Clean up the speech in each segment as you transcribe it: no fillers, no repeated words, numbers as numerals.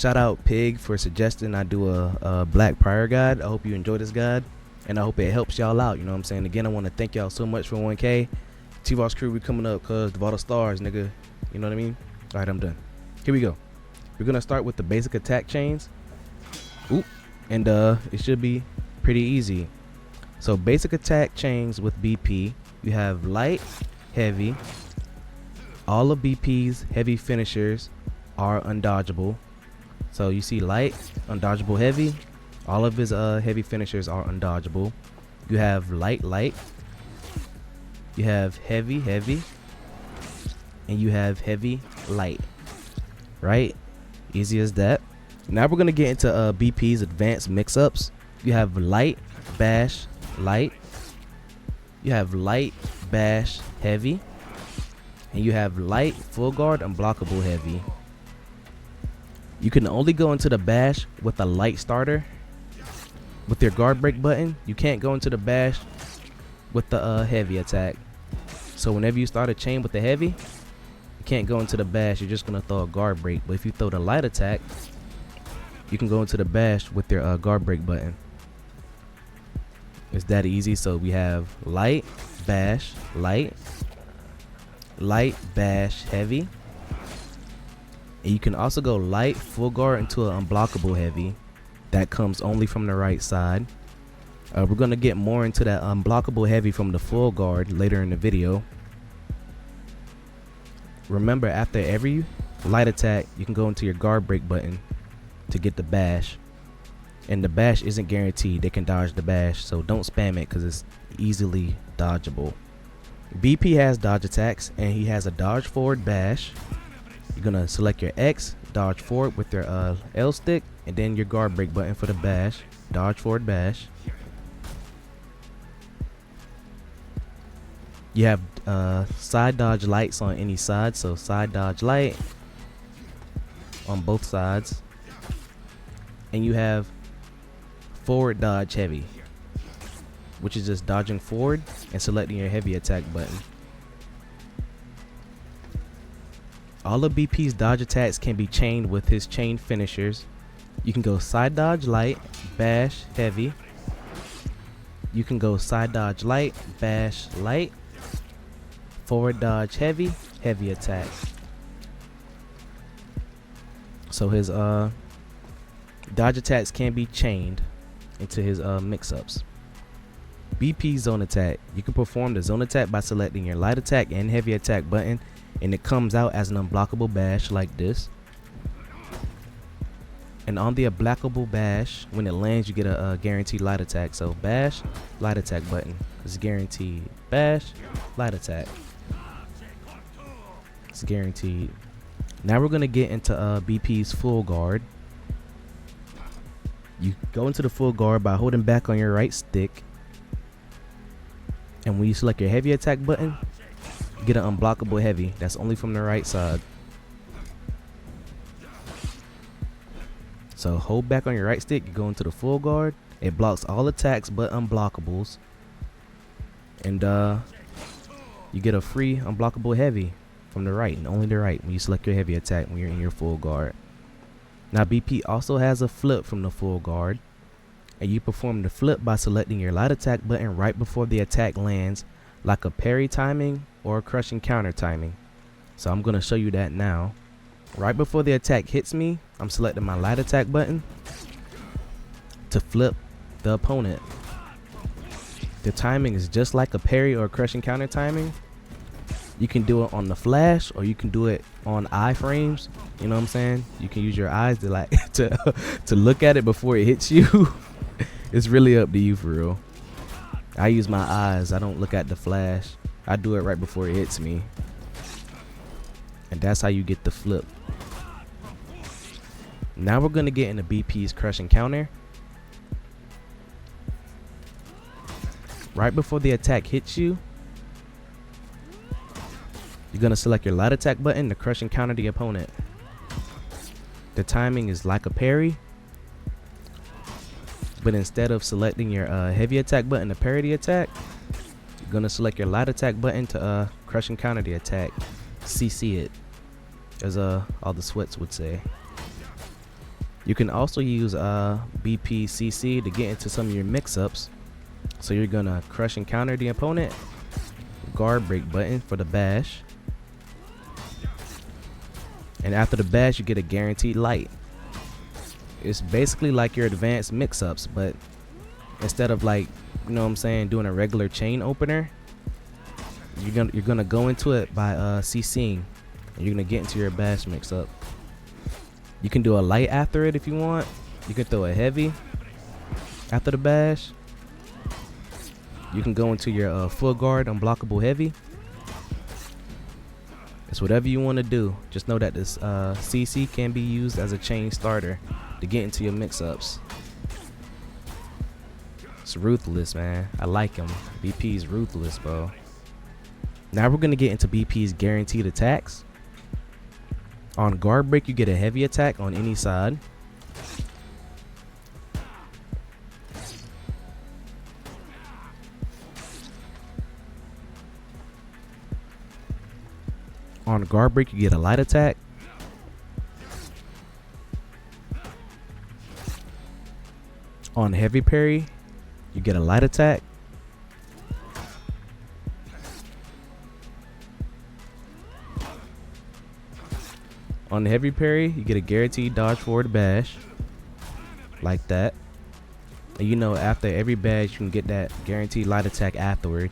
Shout out Pig for suggesting I do a Black Prior guide. I hope you enjoy this guide, and I hope it helps y'all out. You know what I'm saying? Again, I want to thank y'all so much for 1K. T-Voss crew, we coming up cause the Vault Stars, nigga. You know what I mean? All right, I'm done. Here we go. We're gonna start with the basic attack chains. Oop, and it should be pretty easy. So basic attack chains with BP, you have light, heavy. All of BP's heavy finishers are undodgeable. So you see light, undodgeable heavy. All of his heavy finishers are undodgeable. You have light, light. You have heavy, heavy. And you have heavy, light. Right? Easy as that. Now we're gonna get into BP's advanced mix-ups. You have light, bash, light. You have light, bash, heavy. And you have light, full guard, unblockable heavy. You can only go into the bash with a light starter with your guard break button. You can't go into the bash with the heavy attack. So whenever you start a chain with the heavy, you can't go into the bash. You're just gonna throw a guard break. But if you throw the light attack, you can go into the bash with your guard break button. It's that easy. So we have light, bash, light, light, bash, heavy. And you can also go light, full guard into an unblockable heavy. That comes only from the right side. We're going to get more into that unblockable heavy from the full guard later in the video. Remember, after every light attack, you can go into your guard break button to get the bash. And the bash isn't guaranteed. They can dodge the bash, so don't spam it because it's easily dodgeable. BP has dodge attacks, and he has a dodge forward bash. You're gonna select your X, dodge forward with your L stick, and then your guard break button for the bash. Dodge forward bash. You have side dodge lights on any side, so side dodge light on both sides. And you have forward dodge heavy, which is just dodging forward and selecting your heavy attack button. All of BP's dodge attacks can be chained with his chain finishers. You can go side dodge light, bash heavy. You can go side dodge light, bash light, forward dodge heavy, heavy attack. So his dodge attacks can be chained into his mix-ups. BP zone attack. You can perform the zone attack by selecting your light attack and heavy attack button, and it comes out as an unblockable bash like this. And on the unblockable bash, when it lands, you get a guaranteed light attack. So bash, light attack button. It's guaranteed. Bash, light attack. It's guaranteed. Now we're gonna get into BP's full guard. You go into the full guard by holding back on your right stick. And when you select your heavy attack button, you get an unblockable heavy. That's only from the right side. So hold back on your right stick, you go into the full guard. It blocks all attacks but unblockables. And you get a free unblockable heavy from the right, and only the right, when you select your heavy attack when you're in your full guard. Now BP also has a flip from the full guard. And you perform the flip by selecting your light attack button right before the attack lands, like a parry timing or a crushing counter timing. So I'm going to show you that now. Right before the attack hits me, I'm selecting my light attack button to flip the opponent. The timing is just like a parry or a crushing counter timing. You can do it on the flash, or you can do it on iframes. You know what I'm saying? You can use your eyes to like to look at it before it hits you. It's really up to you, for real. I use my eyes. I don't look at the flash. I do it right before it hits me. And that's how you get the flip. Now we're going to get into BP's crushing counter. Right before the attack hits you, you're going to select your light attack button to crush and counter the opponent. The timing is like a parry, but instead of selecting your heavy attack button to parry the attack, you're going to select your light attack button to crush and counter the attack. CC it, as all the sweats would say. You can also use BPCC to get into some of your mix-ups. So you're gonna crush and counter the opponent, guard break button for the bash, and after the bash you get a guaranteed light. It's basically like your advanced mix-ups, but instead of, like, you know what I'm saying, doing a regular chain opener, you're gonna go into it by CCing, and you're gonna get into your bash mix-up. You can do a light after it if you want. You can throw a heavy after the bash. You can go into your full guard unblockable heavy. It's whatever you want to do. Just know that this CC can be used as a chain starter to get into your mix-ups. It's ruthless, man. I like him. BP's ruthless, bro. Now we're gonna get into BP's guaranteed attacks. On guard break, you get a heavy attack on any side. On guard break, you get a light attack. On heavy parry, you get a light attack. On the heavy parry, you get a guaranteed dodge forward bash, like that. And you know, after every bash, you can get that guaranteed light attack afterward.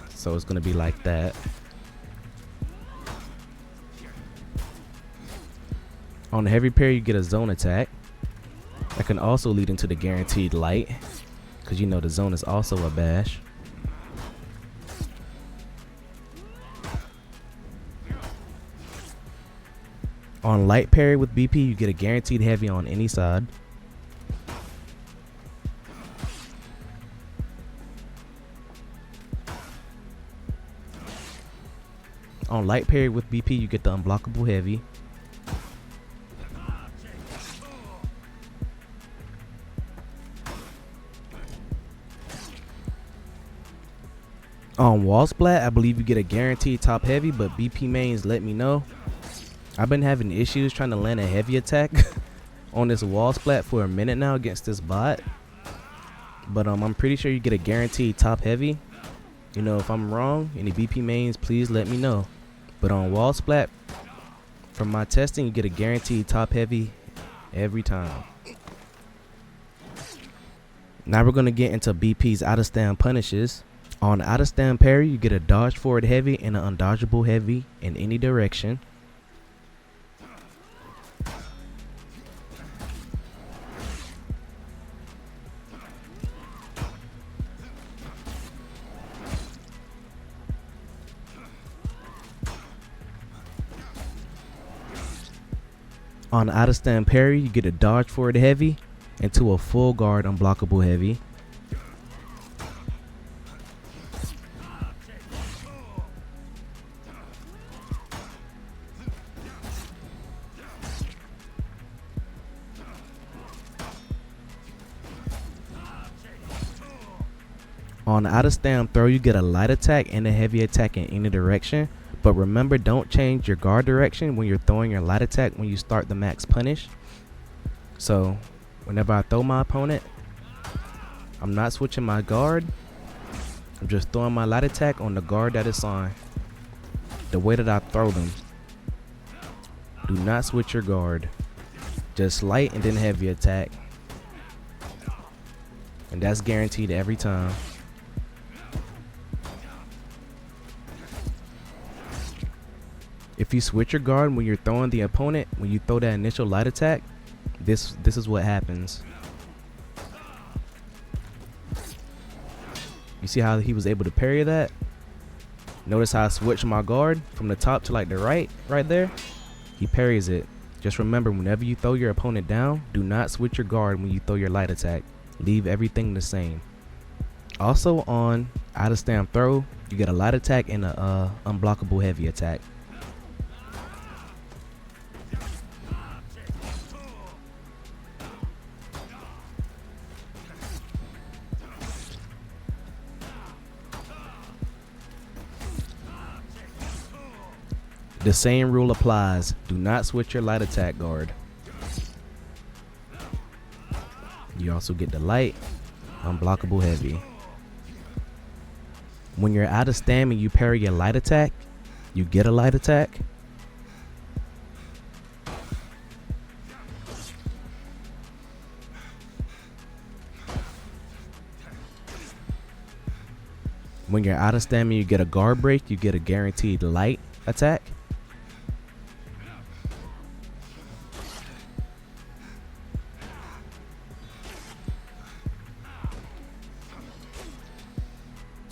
So it's gonna be like that. On the heavy parry, you get a zone attack. That can also lead into the guaranteed light, because you know the zone is also a bash. On light parry with BP, you get a guaranteed heavy on any side. On light parry with BP, you get the unblockable heavy. On wall splat, I believe you get a guaranteed top heavy, but BP mains let me know. I've been having issues trying to land a heavy attack on this wall splat for a minute now against this bot. But I'm pretty sure you get a guaranteed top heavy. You know, if I'm wrong, any BP mains, please let me know. But on wall splat, from my testing, you get a guaranteed top heavy every time. Now we're going to get into BP's out of stand punishes. On out of stand parry, you get a dodge forward heavy and an undodgeable heavy in any direction. On out of stand parry, you get a dodge forward heavy into a full guard unblockable heavy. On out of stand throw, you get a light attack and a heavy attack in any direction. But remember, don't change your guard direction when you're throwing your light attack when you start the max punish. So whenever I throw my opponent, I'm not switching my guard. I'm just throwing my light attack on the guard that it's on. The way that I throw them. Do not switch your guard. Just light and then heavy attack. And that's guaranteed every time. If you switch your guard when you're throwing the opponent, when you throw that initial light attack, this is what happens. You see how he was able to parry that? Notice how I switched my guard from the top to like the right there? He parries it. Just remember, whenever you throw your opponent down, do not switch your guard when you throw your light attack. Leave everything the same. Also on out of stand throw, you get a light attack and a unblockable heavy attack. The same rule applies. Do not switch your light attack guard. You also get the light, unblockable heavy. When you're out of stamina, you parry your light attack. You get a light attack. When you're out of stamina, you get a guard break. You get a guaranteed light attack.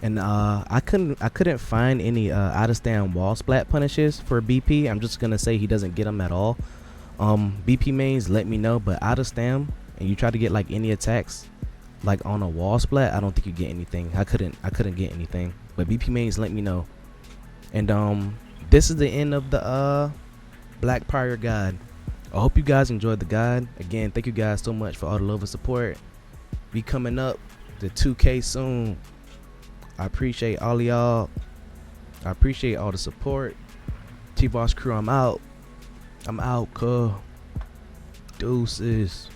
And I couldn't find any out of stand wall splat punishes for BP. I'm just gonna say he doesn't get them at all. BP mains, let me know. But out of stam, and you try to get like any attacks, like on a wall splat, I don't think you get anything. I couldn't get anything. But BP mains, let me know. And this is the end of the Black Prior guide. I hope you guys enjoyed the guide. Again, thank you guys so much for all the love and support. Be coming up to 2K soon. I appreciate all of y'all. I appreciate all the support. T-Boss crew, I'm out. Cuz. Deuces.